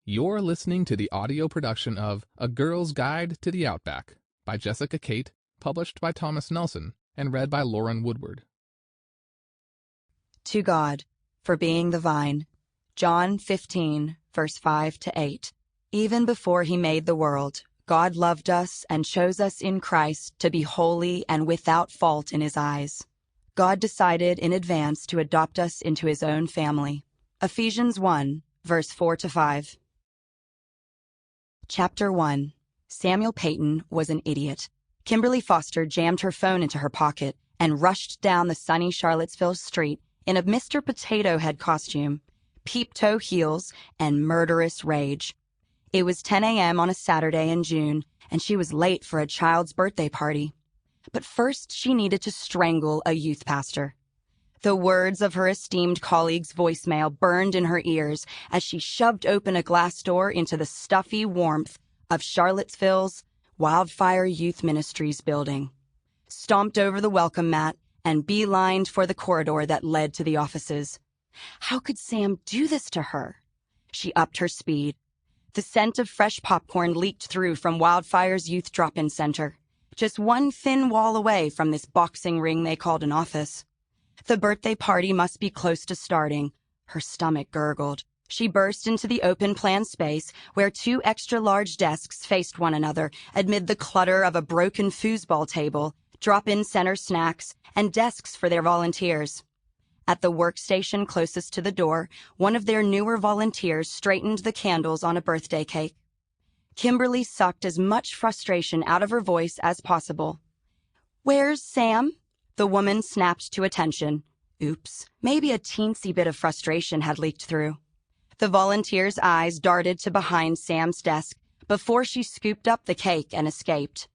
You're listening to the audio production of A Girl's Guide to the Outback by Jessica Kate, published by Thomas Nelson, and read by Lauren Woodward. To God, for being the vine. John 15, verse 5-8. Even before he made the world, God loved us and chose us in Christ to be holy and without fault in his eyes. God decided in advance to adopt us into his own family. Ephesians 1, verse 4-5. Chapter 1. Samuel Payton was an idiot. Kimberly Foster jammed her phone into her pocket and rushed down the sunny Charlottesville street in a Mr. Potato Head costume, peep-toe heels, and murderous rage. It was 10 a.m. on a Saturday in June, and she was late for a child's birthday party. But first she needed to strangle a youth pastor. The words of her esteemed colleague's voicemail burned in her ears as she shoved open a glass door into the stuffy warmth of Charlottesville's Wildfire Youth Ministries building, stomped over the welcome mat, and beelined for the corridor that led to the offices. How could Sam do this to her? She upped her speed. The scent of fresh popcorn leaked through from Wildfire's Youth Drop-In Center, just one thin wall away from this boxing ring they called an office. The birthday party must be close to starting. Her stomach gurgled. She burst into the open-plan space where two extra-large desks faced one another amid the clutter of a broken foosball table, drop-in center snacks, and desks for their volunteers. At the workstation closest to the door, one of their newer volunteers straightened the candles on a birthday cake. Kimberly sucked as much frustration out of her voice as possible. "Where's Sam?" The woman snapped to attention. Oops, maybe a teensy bit of frustration had leaked through. The volunteer's eyes darted to behind Sam's desk before she scooped up the cake and escaped.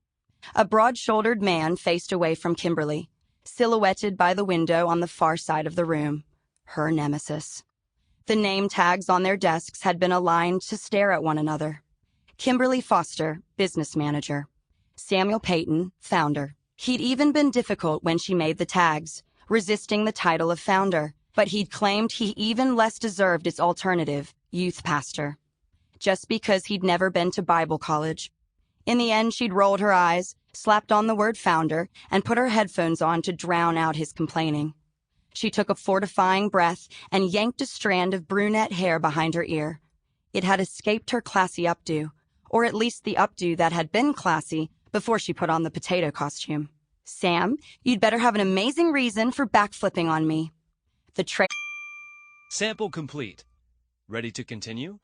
A broad-shouldered man faced away from Kimberly, silhouetted by the window on the far side of the room, her nemesis. The name tags on their desks had been aligned to stare at one another. Kimberly Foster, business manager. Samuel Payton, founder. He'd even been difficult when she made the tags, resisting the title of founder, but he'd claimed he even less deserved its alternative, youth pastor, just because he'd never been to Bible college. In the end, she'd rolled her eyes, slapped on the word founder, and put her headphones on to drown out his complaining. She took a fortifying breath and yanked a strand of brunette hair behind her ear. It had escaped her classy updo, or at least the updo that had been classy before she put on the potato costume. "Sam, you'd better have an amazing reason for backflipping on me." Sample complete. Ready to continue?